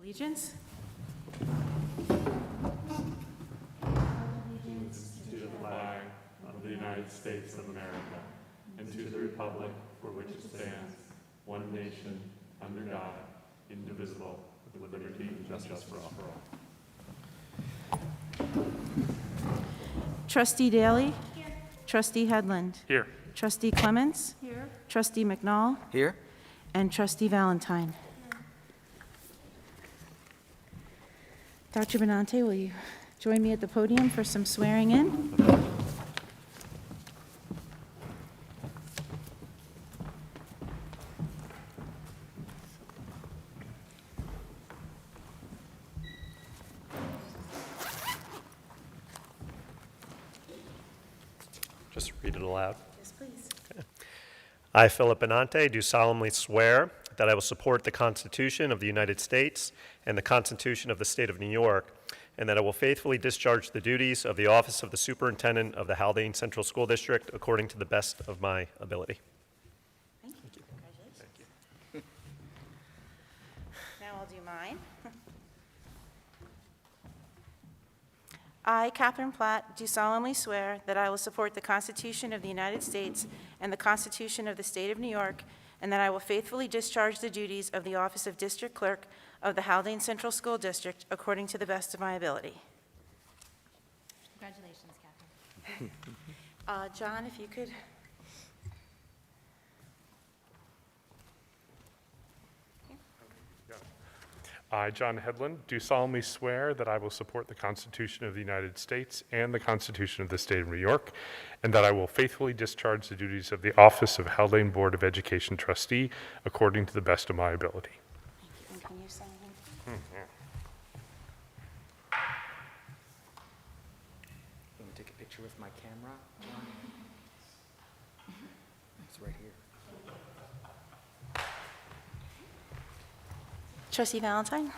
Allegiance. To the flag of the United States of America and to the republic for which it stands, one nation, under God, indivisible, with liberty and justice for all. Trustee Daly. Here. Trustee Headland. Here. Trustee Clements. Here. Trustee McNall. Here. And Trustee Valentine. Dr. Benante, will you join me at the podium for some swearing in? Just read it aloud. Yes, please. I, Philip Benante, do solemnly swear that I will support the Constitution of the United States and the Constitution of the State of New York, and that I will faithfully discharge the duties of the office of the Superintendent of the Haldane Central School District according to the best of my ability. Thank you. Congratulations. Thank you. Now I'll do mine. I, Catherine Platt, do solemnly swear that I will support the Constitution of the United States and the Constitution of the State of New York, and that I will faithfully discharge the duties of the office of District Clerk of the Haldane Central School District according to the best of my ability. Congratulations, Catherine. John, if you could. I, John Headland, do solemnly swear that I will support the Constitution of the United States and the Constitution of the State of New York, and that I will faithfully discharge the duties of the office of Haldane Board of Education Trustee according to the best of my ability. And can you sign him? Let me take a picture with my camera. It's right here. Trustee Valentine?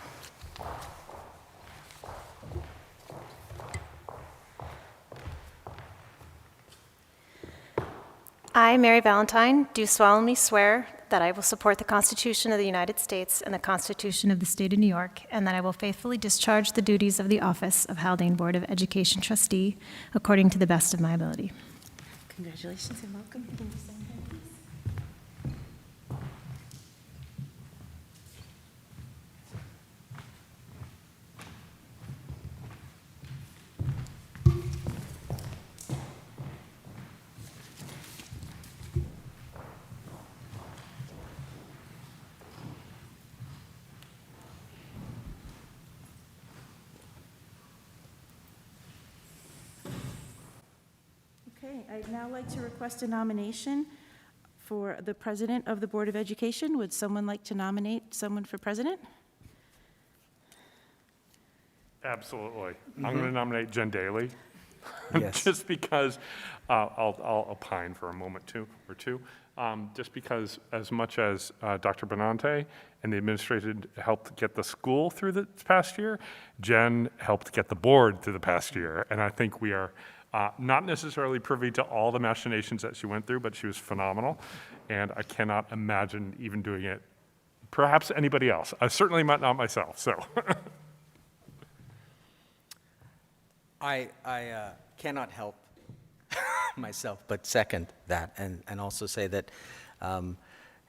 I, Mary Valentine, do solemnly swear that I will support the Constitution of the United States and the Constitution of the State of New York, and that I will faithfully discharge the duties of the office of Haldane Board of Education Trustee according to the best of my ability. Congratulations and welcome. Can you sign him, please? Okay, I'd now like to request a nomination for the President of the Board of Education. Would someone like to nominate someone for President? Absolutely. I'm going to nominate Jen Daly. Yes. Just because, I'll opine for a moment or two. Just because as much as Dr. Benante and the administration helped get the school through the past year, Jen helped get the board through the past year. And I think we are not necessarily privy to all the machinations that she went through, but she was phenomenal. And I cannot imagine even doing it, perhaps anybody else. I certainly not myself, so. I cannot help myself but second that and also say that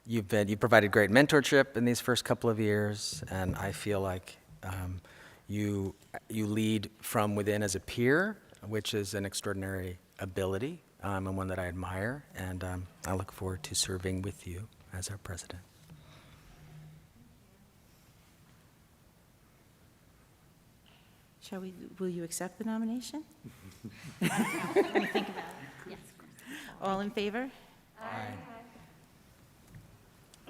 you've provided great mentorship in these first couple of years, and I feel like you lead from within as a peer, which is an extraordinary ability and one that I admire, and I look forward to serving with you as our president. Will you accept the nomination? Let me think about it. Yes, of course. All in favor? Aye.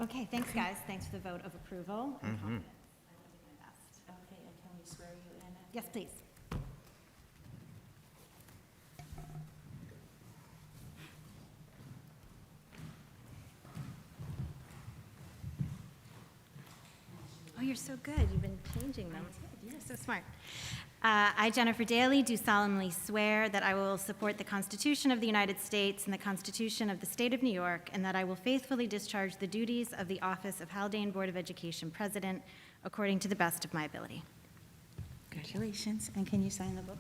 Okay, thanks, guys. Thanks for the vote of approval. I'm confident I will do my best. Okay, and can we swear you in? Yes, please. Oh, you're so good. You've been changing them. You're so smart. I, Jennifer Daly, do solemnly swear that I will support the Constitution of the United States and the Constitution of the State of New York, and that I will faithfully discharge the duties of the office of Haldane Board of Education President according to the best of my ability. Congratulations, and can you sign the book?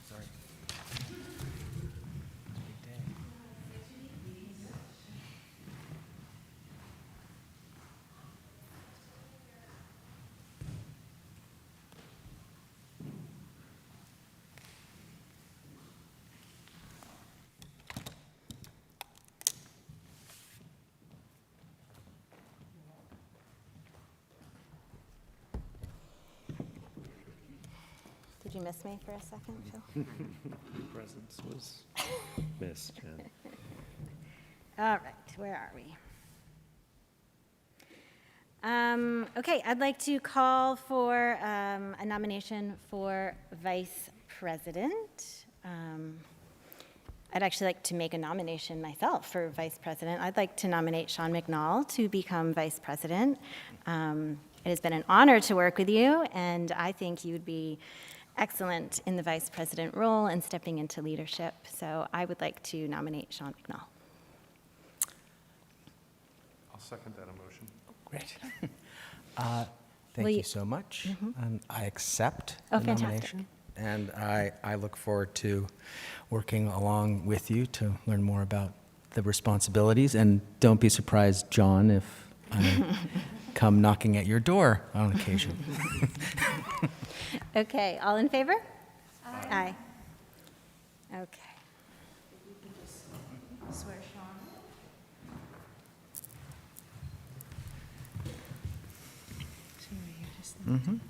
Sorry. Did you miss me for a second, Phil? Presence was missed, Jen. All right, where are we? Okay, I'd like to call for a nomination for vice president. I'd actually like to make a nomination myself for vice president. I'd like to nominate Sean McNall to become vice president. It has been an honor to work with you, and I think you would be excellent in the vice president role and stepping into leadership. So I would like to nominate Sean McNall. I'll second that emotion. Great. Will Thank you- you so much. I accept Oh, the fantastic. nomination. And I look forward to working along with you to learn more about the responsibilities. And don't be surprised, John, if I come knocking at your door on occasion. Okay, all in favor? Aye. Okay. Swear, Sean.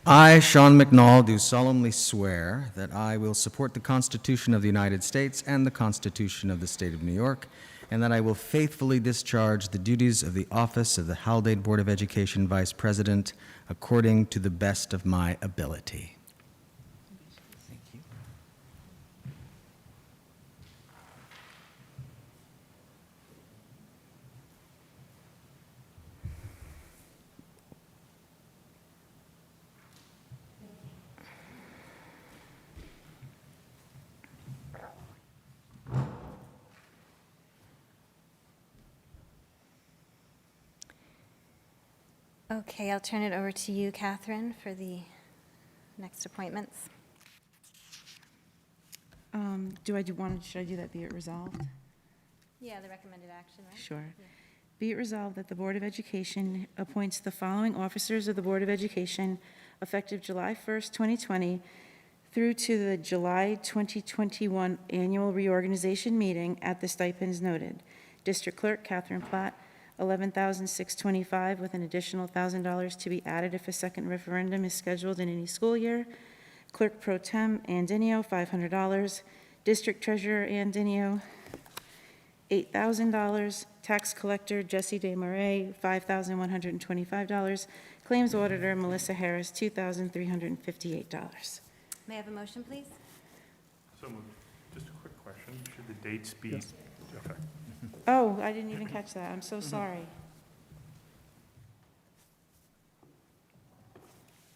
I, Sean McNall, do solemnly swear that I will support the Constitution of the United States and the Constitution of the State of New York, and that I will faithfully discharge the duties of the office of the Haldane Board of Education Vice President according to the best of my ability. Thank you. Okay, I'll turn it over to you, Catherine, for the next appointments. Should I do that, be it resolved? Yeah, the recommended action, right? Sure. Be it resolved that the Board of Education appoints the following officers of the Board of Education effective July 1st, 2020 through to the July 2021 annual reorganization meeting at the stipends noted. District Clerk Catherine Platt, $11,625 with an additional $1,000 to be added if a second referendum is scheduled in any school year. Clerk Pro Tem Andinio, $500. District Treasurer Andinio, $8,000. Tax Collector Jesse DeMarais, $5,125. Claims Auditor Melissa Harris, $2,358. May I have a motion, please? So moved. Just a quick question. Should the dates be? Okay. Oh, I didn't even catch that. I'm so sorry.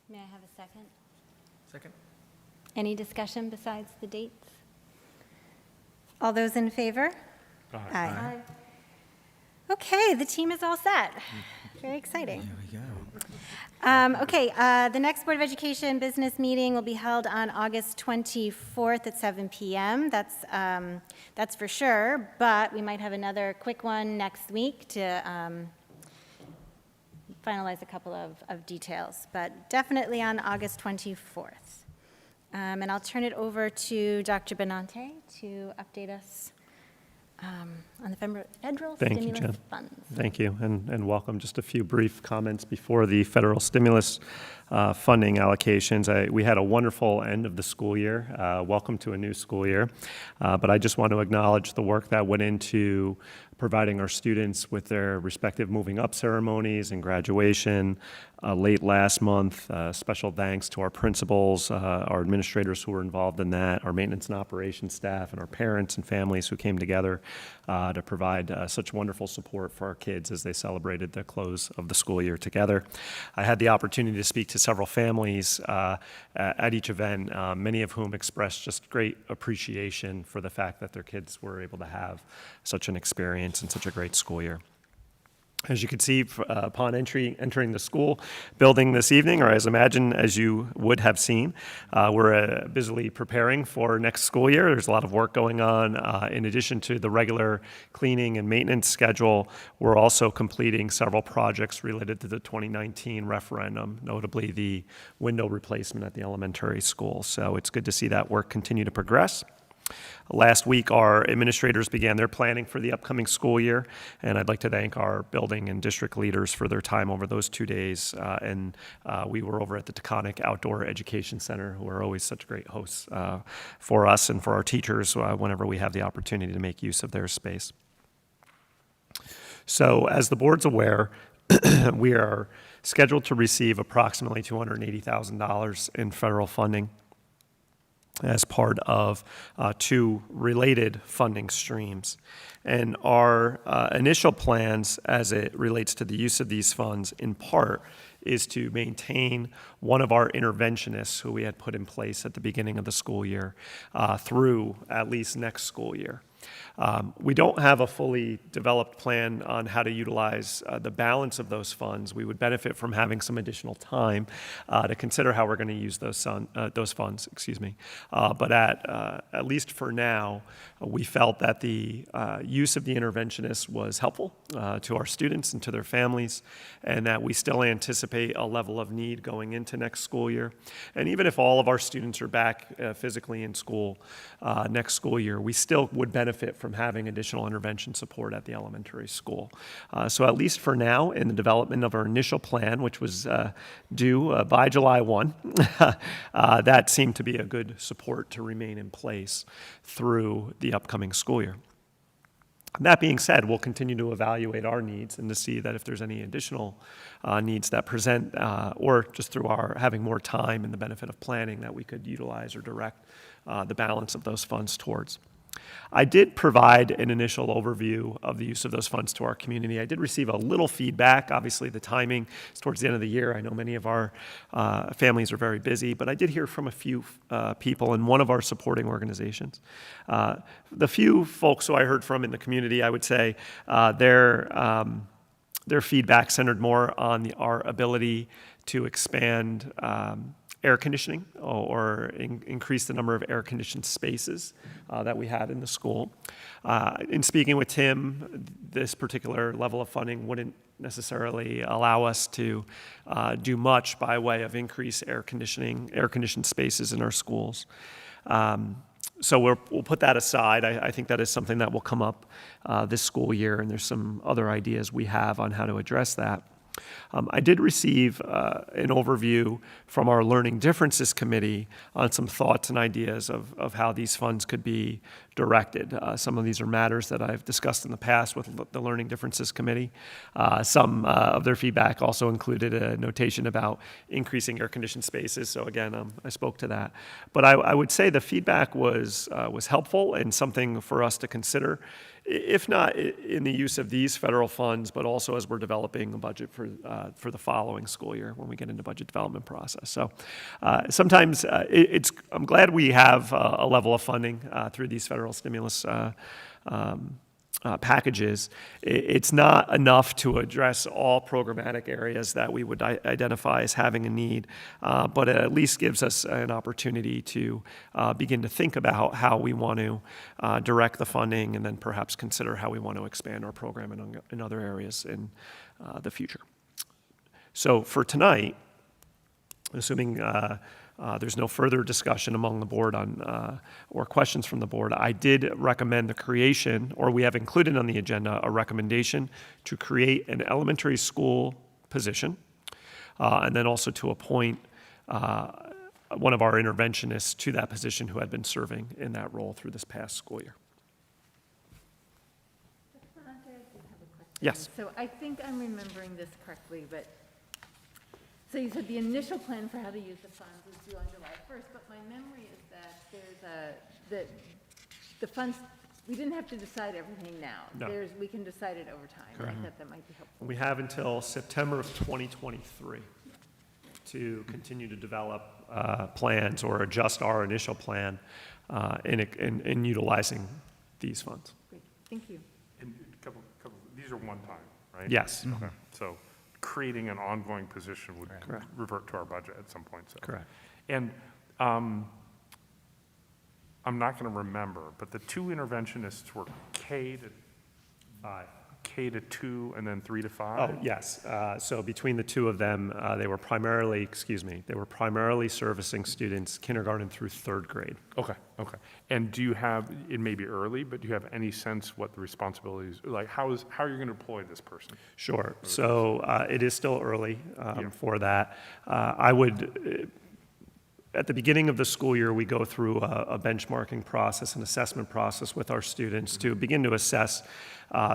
May I have a second? Second. Any discussion besides the dates? All those in favor? Aye. Okay, the team is all set. Very exciting. There we go. Okay, the next Board of Education business meeting will be held on August 24th at 7 p.m. That's for sure, but we might have another quick one next week to finalize a couple of details, but definitely on August 24th. And I'll turn it over to Dr. Benante to update us on the federal Thank you, stimulus Jen. funds. Thank you, and welcome. Just a few brief comments before the federal stimulus funding allocations. We had a wonderful end of the school year. Welcome to a new school year. But I just want to acknowledge the work that went into providing our students with their respective moving up ceremonies and graduation late last month. Special thanks to our principals, our administrators who were involved in that, our maintenance and operations staff, and our parents and families who came together to provide such wonderful support for our kids as they celebrated the close of the school year together. I had the opportunity to speak to several families at each event, many of whom expressed just great appreciation for the fact that their kids were able to have such an experience and such a great school year. As you can see, upon entering the school building this evening, or as you would have seen, we're busily preparing for next school year. There's a lot of work going on. In addition to the regular cleaning and maintenance schedule, we're also completing several projects related to the 2019 referendum, notably the window replacement at the elementary school. So it's good to see that work continue to progress. Last week, our administrators began their planning for the upcoming school year, and I'd like to thank our building and district leaders for their time over those 2 days. We were over at the Taconic Outdoor Education Center, who are always such great hosts for us and for our teachers whenever we have the opportunity to make use of their space. So, as the board's aware, we are scheduled to receive approximately $280,000 in federal funding as part of two related funding streams. And our initial plans as it relates to the use of these funds, in part, is to maintain one of our interventionists who we had put in place at the beginning of the school year through at least next school year. We don't have a fully developed plan on how to utilize the balance of those funds. We would benefit from having some additional time to consider how we're going to use those funds. But at least for now, we felt that the use of the interventionist was helpful to our students and to their families, and that we still anticipate a level of need going into next school year. And even if all of our students are back physically in school next school year, we still would benefit from having additional intervention support at the elementary school. So at least for now, in the development of our initial plan, which was due by July 1, that seemed to be a good support to remain in place through the upcoming school year. That being said, we'll continue to evaluate our needs and to see that if there's any additional needs that present, or just through our having more time and the benefit of planning, that we could utilize or direct the balance of those funds towards. I did provide an initial overview of the use of those funds to our community. I did receive a little feedback. Obviously, the timing is towards the end of the year. I know many of our families are very busy, but I did hear from a few people in one of our supporting organizations. The few folks who I heard from in the community, I would say their feedback centered more on our ability to expand air conditioning or increase the number of air-conditioned spaces that we had in the school. In speaking with Tim, this particular level of funding wouldn't necessarily allow us to do much by way of increased air-conditioned spaces in our schools. So we'll put that aside. I think that is something that will come up this school year, and there's some other ideas we have on how to address that. I did receive an overview from our Learning Differences Committee on some thoughts and ideas of how these funds could be directed. Some of these are matters that I've discussed in the past with the Learning Differences Committee. Some of their feedback also included a notation about increasing air-conditioned spaces. So again, I spoke to that. But I would say the feedback was helpful and something for us to consider, if not in the use of these federal funds, but also as we're developing a budget for the following school year when we get into budget development process. So sometimes I'm glad we have a level of funding through these federal stimulus packages. It's not enough to address all programmatic areas that we would identify as having a need, but it at least gives us an opportunity to begin to think about how we want to direct the funding, and then perhaps consider how we want to expand our program in other areas in the future. So for tonight, assuming there's no further discussion among the board on or questions from the board, I did recommend the creation, or we have included on the agenda, a recommendation to create an elementary school position and then also to appoint one of our interventionists to that position who had been serving in that role through this past school year. Yes. So I think I'm remembering this correctly, but, so you said the initial plan for how to use the funds was due on July 1st, but my memory is that the funds, we didn't have to decide everything now. No. We can decide it over time. Correct. I thought that might be helpful. We have until September of 2023 to continue to develop plans or adjust our initial plan in utilizing these funds. Great, thank you. And these are one time, right? Yes. Okay, so creating an ongoing position would Correct. revert to our budget at some point, so. Correct. And I'm not going to remember, but the two interventionists were K to 2 and then 3 to 5? Oh, yes. So between the two of them, they were primarily servicing students kindergarten through third grade. Okay. And do you have, it may be early, but do you have any sense what the responsibilities, like how are you going to deploy this person? Sure. So it is still early Yeah. for that. I would, at the beginning of the school year, we go through a benchmarking process, an assessment process with our students to begin to assess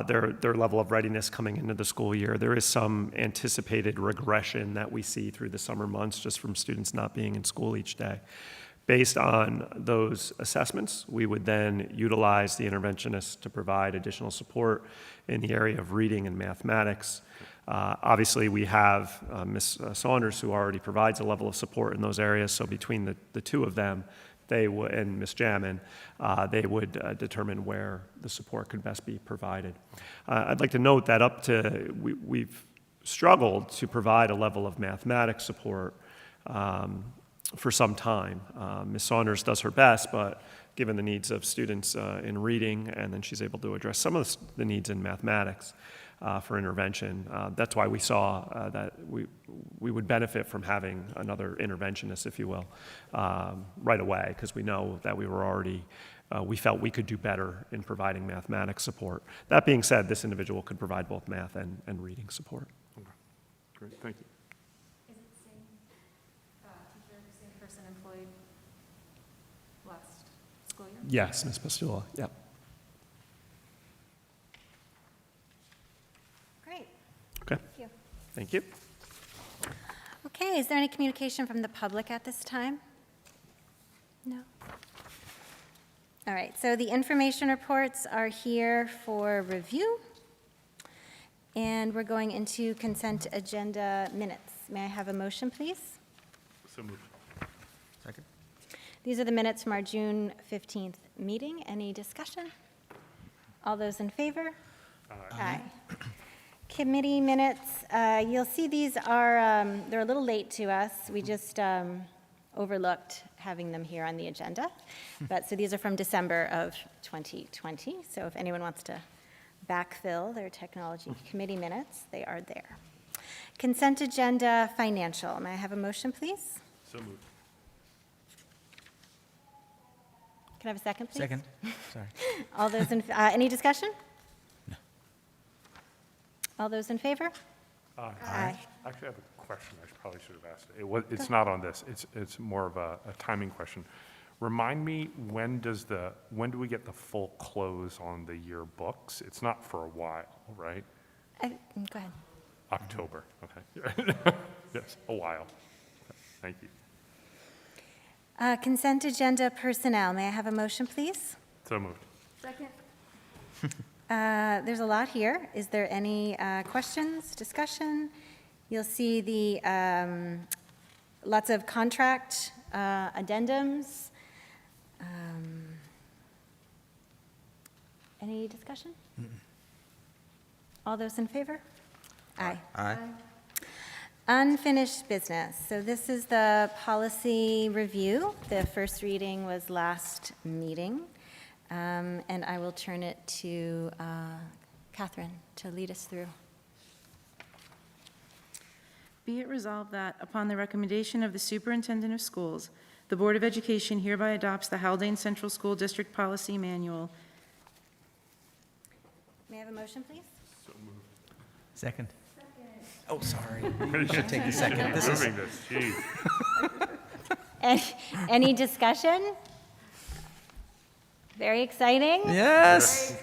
their level of readiness coming into the school year. There is some anticipated regression that we see through the summer months just from students not being in school each day. Based on those assessments, we would then utilize the interventionists to provide additional support in the area of reading and mathematics. Obviously, we have Ms. Saunders, who already provides a level of support in those areas, so between the two of them, and Ms. Jamin, they would determine where the support could best be provided. I'd like to note that we've struggled to provide a level of mathematics support for some time. Ms. Saunders does her best, but given the needs of students in reading, and then she's able to address some of the needs in mathematics for intervention. That's why we saw that we would benefit from having another interventionist, if you will, right away, because we know that we felt we could do better in providing mathematics support. That being said, this individual could provide both math and reading support. Okay. Great, thank you. Is it same teacher, same person employed last school year? Yes, Ms. Pastula, yep. Great, Okay, thank you. thank you. Okay, is there any communication from the public at this time? No? All right, so the information reports are here for review, and we're going into consent agenda minutes. May I have a motion, please? So moved. Second? These are the minutes from our June 15th meeting. Any discussion? All those in favor? Aye. Committee minutes, you'll see these are, they're a little late to us. We just overlooked having them here on the agenda. But, so these are from December of 2020. So if anyone wants to backfill their technology committee minutes, they are there. Consent agenda financial. May I have a motion, please? So moved. Can I have a second, please? Second? Sorry. All those in, any discussion? No. All those in favor? Aye. Actually, I have a question I probably should have asked. It's not on this. It's more of a timing question. Remind me, when do we get the full close on the year books? It's not for a while, right? Go ahead. October, okay. Yes, a while. Okay, thank you. Consent agenda personnel. May I have a motion, please? So moved. Second? There's a lot here. Is there any questions, discussion? You'll see the lots of contract addendums. Any discussion? All those in favor? Aye. Aye. Unfinished business. So this is the policy review. The first reading was last meeting. And I will turn it to Catherine to lead us through. Be it resolved that, upon the recommendation of the Superintendent of Schools, the Board of Education hereby adopts the Haldane Central School District Policy Manual. May I have a motion, please? So moved. Second? Oh, sorry. You should take a second. This is, Moving this, geez. Any discussion? Very exciting. yes.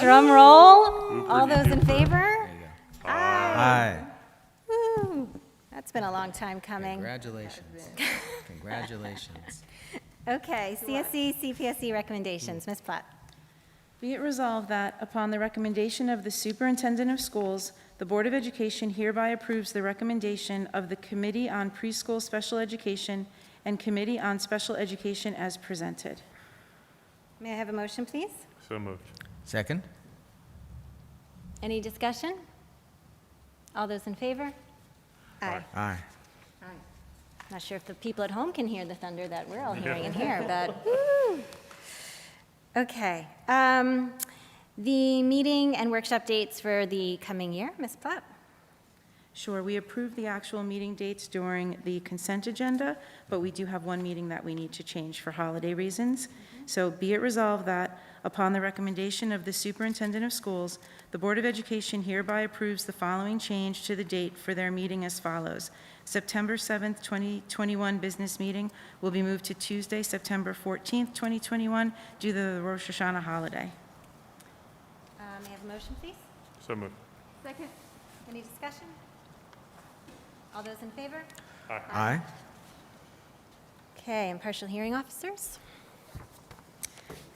Drum roll. All those in favor? Aye. Woo. That's been a long time coming. Congratulations. Congratulations. Okay, CSE, CPSE recommendations. Ms. Platt. Be it resolved that, upon the recommendation of the Superintendent of Schools, the Board of Education hereby approves the recommendation of the Committee on Preschool Special Education and Committee on Special Education as presented. May I have a motion, please? So moved. Second? Any discussion? All those in favor? Aye. Aye. Not sure if the people at home can hear the thunder that we're all hearing in here, but woo. Okay. The meeting and workshop dates for the coming year, Ms. Platt? Sure, we approved the actual meeting dates during the consent agenda, but we do have one meeting that we need to change for holiday reasons. So be it resolved that, upon the recommendation of the Superintendent of Schools, the Board of Education hereby approves the following change to the date for their meeting as follows. September 7th, 2021 business meeting will be moved to Tuesday, September 14th, 2021, due to the Rosh Hashanah holiday. May I have a motion, please? So moved. Second. Any discussion? All those in favor? Aye. Okay, impartial hearing officers?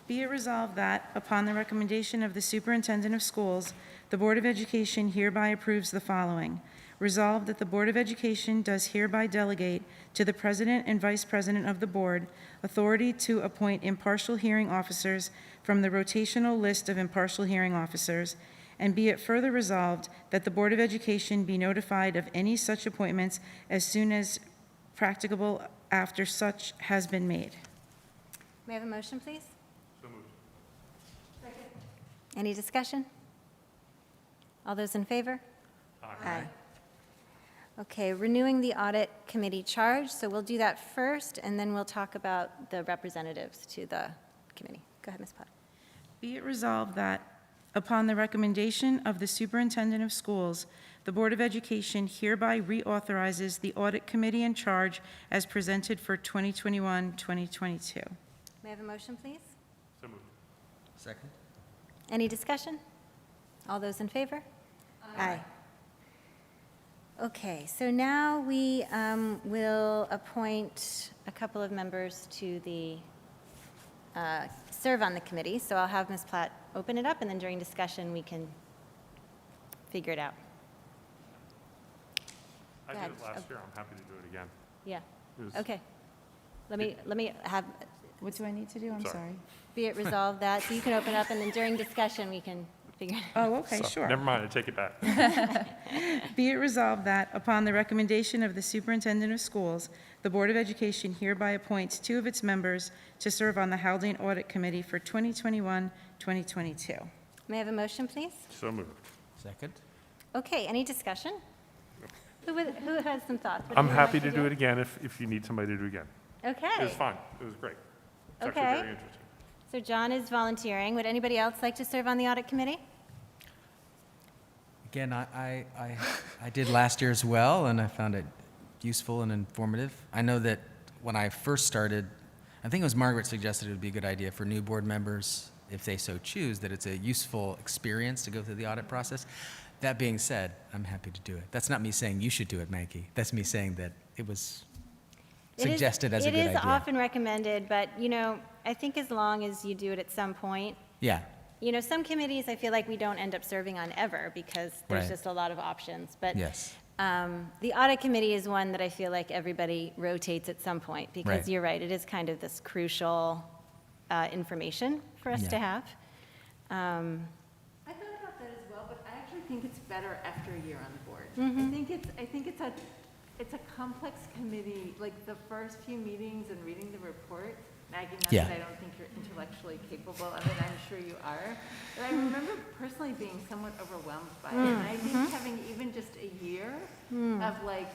Be it resolved that, upon the recommendation of the Superintendent of Schools, the Board of Education hereby approves the following. Resolved that the Board of Education does hereby delegate to the President and Vice President of the Board authority to appoint impartial hearing officers from the rotational list of impartial hearing officers, and be it further resolved that the Board of Education be notified of any such appointments as soon as practicable after such has been made. May I have a motion, please? So moved. Any discussion? All those in favor? Aye. Okay, renewing the audit committee charge, so we'll do that first, and then we'll talk about the representatives to the committee. Go ahead, Ms. Platt. Be it resolved that, upon the recommendation of the Superintendent of Schools, the Board of Education hereby reauthorizes the Audit Committee in charge as presented for 2021-2022. May I have a motion, please? So moved. Second? Any discussion? All those in favor? Aye. Okay, so now we will appoint a couple of members to the, serve on the committee. So I'll have Ms. Platt open it up, and then during discussion, we can figure it out. I Go did ahead. it last year. I'm happy to do it again. Yeah, It was- okay. Let me have, What do I need to do? I'm Sorry. sorry. be it resolved that, so you can open up, and then during discussion, we can figure it out. Oh, okay, So, sure. Never mind, I take it back. Be it resolved that, upon the recommendation of the Superintendent of Schools, the Board of Education hereby appoints two of its members to serve on the Haldane Audit Committee for 2021-2022. May I have a motion, please? So moved. Second? Okay, any discussion? Who has some thoughts? What I'm would you like happy to do it again if you need somebody to do it again. It Okay, was fun. It was great. It's actually Okay. very interesting. so John is volunteering. Would anybody else like to serve on the audit committee? Again, I did last year as well, and I found it useful and informative. I know that when I first started, I think it was Margaret suggested it would be a good idea for new board members, if they so choose, that it's a useful experience to go through the audit process. That being said, I'm happy to do it. That's not me saying you should do it, Maggie. That's me saying that it was suggested as a good It idea. is often recommended, but, I think as long as you do it at some point, Yeah, some committees, I feel like we don't end up serving on ever because there's Right. just a lot of options. But yes. the audit committee is one that I feel like everybody rotates at some point because Right. you're right, it is kind of this crucial information for us Yeah. to have. I thought about that as well, but I actually think it's better after a year on the board. Mm-hmm. I think it's a complex committee, like the first few meetings and reading the report. Maggie, not Yeah. that I don't think you're intellectually capable of it, I'm sure you are. But I remember personally being somewhat overwhelmed by it. And I think having even just a year of like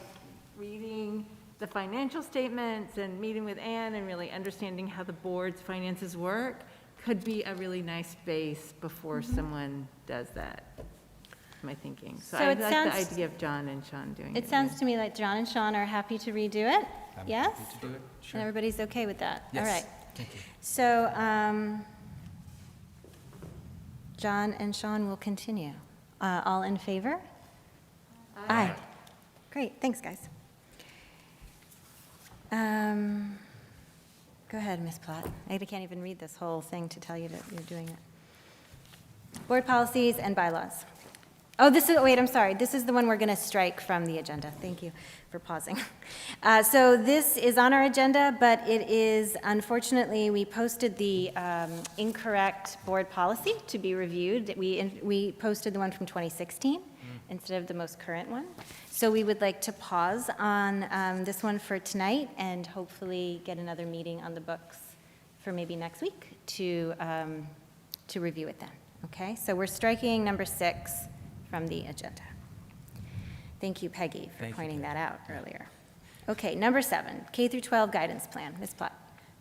reading the financial statements and meeting with Ann and really understanding how the board's finances work could be a really nice base before someone does that. my thinking. So So I it like sounds- the idea of John and Sean doing it. It sounds to me like John and Sean are happy to redo it. I'm Yes? happy to do it. And Sure. everybody's okay with that? All Yes. right. Thank you. So John and Sean will continue. All in favor? Aye. Great, thanks, guys. Go ahead, Ms. Platt. I can't even read this whole thing to tell you that you're doing it. Board policies and bylaws. Oh, wait, I'm sorry. This is the one we're going to strike from the agenda. Thank you for pausing. So this is on our agenda, but it is, unfortunately, we posted the incorrect board policy to be reviewed. We posted the one from 2016 instead of the most current one. So we would like to pause on this one for tonight and hopefully get another meeting on the books for maybe next week to review it then. Okay, so we're striking number 6 from the agenda. Thank you, Peggy, for Thank you, pointing Peggy. that out earlier. Okay, number 7, K through 12 guidance plan. Ms. Platt.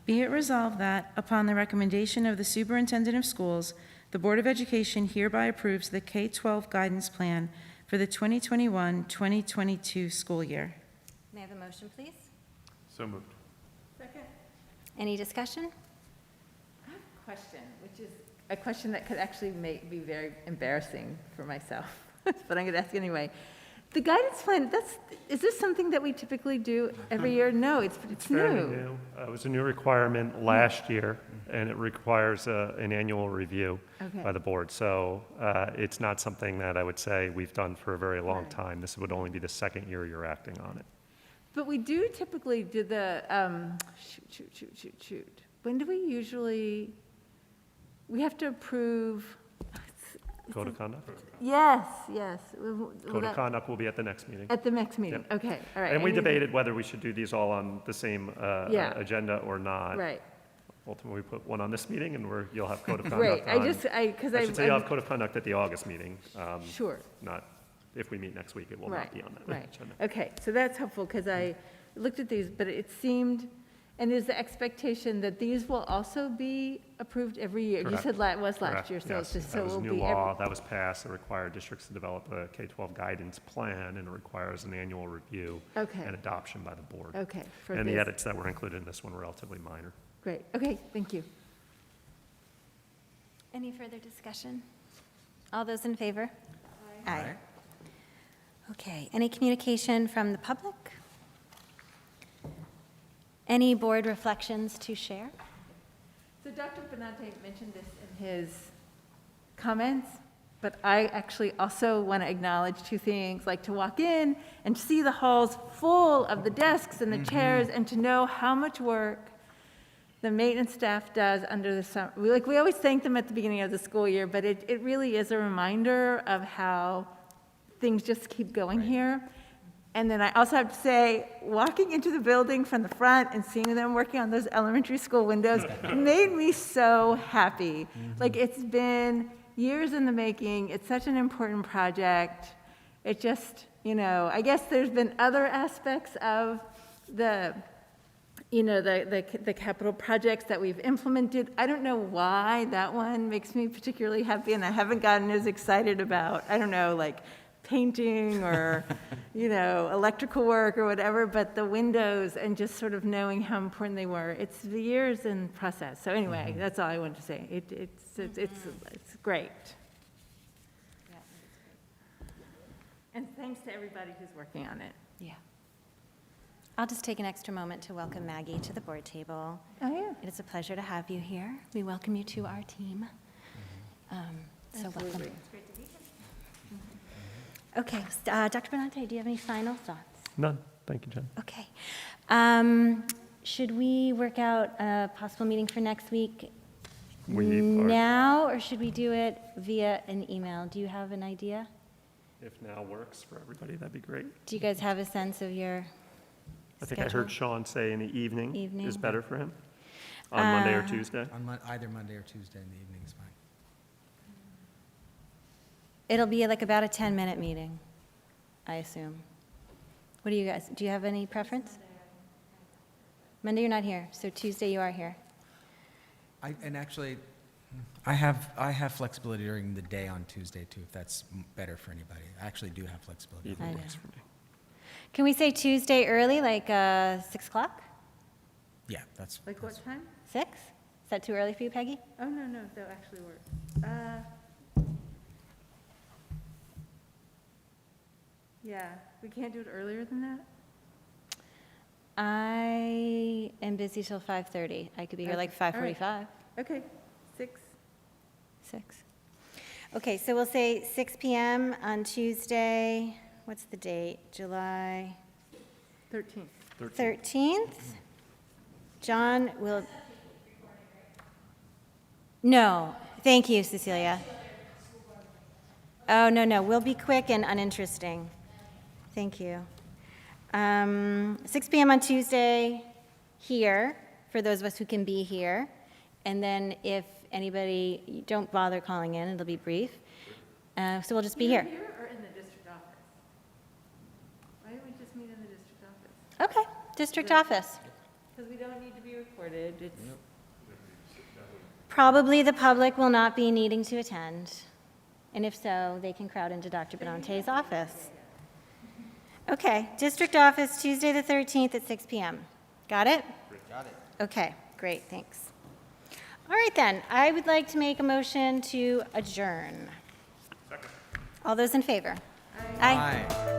Be it resolved that, upon the recommendation of the Superintendent of Schools, the Board of Education hereby approves the K-12 guidance plan for the 2021-2022 school year. May I have a motion, please? So moved. Any discussion? I have a question, which is a question that could actually be very embarrassing for myself, but I'm going to ask anyway. The guidance plan, is this something that we typically do every year? No, it's Fairly new. new. It was a new requirement last year, and it requires an annual review Okay. by the board. So it's not something that I would say we've done for a very long Right. time. This would only be the second year you're acting on it. But we do typically do the, shoot. When do we usually, we have to approve? Code of conduct? Yes. Code of conduct will be at the next meeting. At the next meeting, Yep. okay, all right. And we I need- debated whether we should do these all on the same Yeah. agenda or not. Right, Ultimately, we put one on this meeting, and you'll have code of conduct great. on. Because I should say you'll have code of conduct at the August meeting. Sure. Not, if we meet next week, it will not be on that Right, agenda. okay, so that's helpful, because I looked at these, but it seemed, and is the expectation that these will also be approved every year? You Correct. said it was last Correct, year, so yes. it's just, so That was it a will new be. law that was passed that required districts to develop a K-12 guidance plan, and it requires an annual review Okay. and adoption by the board. Okay, for And the this. edits that were included in this one were relatively minor. Great, okay, thank you. Any further discussion? All those in favor? Aye. Okay, any communication from the public? Any board reflections to share? So Dr. Benante mentioned this in his comments, but I actually also want to acknowledge 2 things, like to walk in and see the halls full of the desks and the chairs, and to know how much work the maintenance staff does under the summer. We always thank them at the beginning of the school year, but it really is a reminder of how things just keep going here. And then I also have to say, walking into the building from the front and seeing them working on those elementary school windows made me so happy. Like, it's been years in the making. It's such an important project. It just, I guess there's been other aspects of the capital projects that we've implemented. I don't know why that one makes me particularly happy, and I haven't gotten as excited about, I don't know, like painting or, electrical work or whatever, but the windows and just sort of knowing how important they were. It's the years in process. So anyway, that's all I wanted to say. It's great. And thanks to everybody who's working on it. Yeah. I'll just take an extra moment to welcome Maggie to the board table. Oh, yeah. It is a pleasure to have you here. We welcome you to our team. So welcome. Absolutely. Okay, Dr. Benante, do you have any final thoughts? None. Thank you, Jen. Okay. Should we work out a possible meeting for next week now, or should we do it via an email? Do you have an idea? If now works for everybody, that'd be great. Do you guys have a sense of your I think I schedule? heard Sean say in the evening Evening. is better for him, on Monday or Tuesday. On either Monday or Tuesday in the evening is fine. It'll be like about a 10-minute meeting, I assume. What do you guys, do you have any preference? Monday you're not here, so Tuesday you are here. And actually, I have flexibility during the day on Tuesday, too, if that's better for anybody. I actually do have flexibility. I know. Can we say Tuesday early, like 6 o'clock? Yeah, that's. Like what time? 6? Is that too early for you, Peggy? Oh, no, that actually works. Yeah, we can't do it earlier than that? I am busy till 5:30. I could be here like Okay, all right. 5:45. Okay, 6. 6. Okay, so we'll say 6 PM on Tuesday. What's the date? July 13th. 13th? John will... No, thank you, Cecilia. Oh, no, we'll be quick and uninteresting. Thank you. 6 PM on Tuesday here, for those of us who can be here. And then if anybody, don't bother calling in, it'll be brief. So we'll just be here. Here or in the district office? Why don't we just meet in the district office? Okay, district office. Because we don't need to be recorded. It's, Probably the public will not be needing to attend. And if so, they can crowd into Dr. Benante's office. Okay, district office, Tuesday the 13th at 6 PM. Got it? Got it. Okay, great, thanks. All right then, I would like to make a motion to adjourn. All those in favor? Aye. Aye.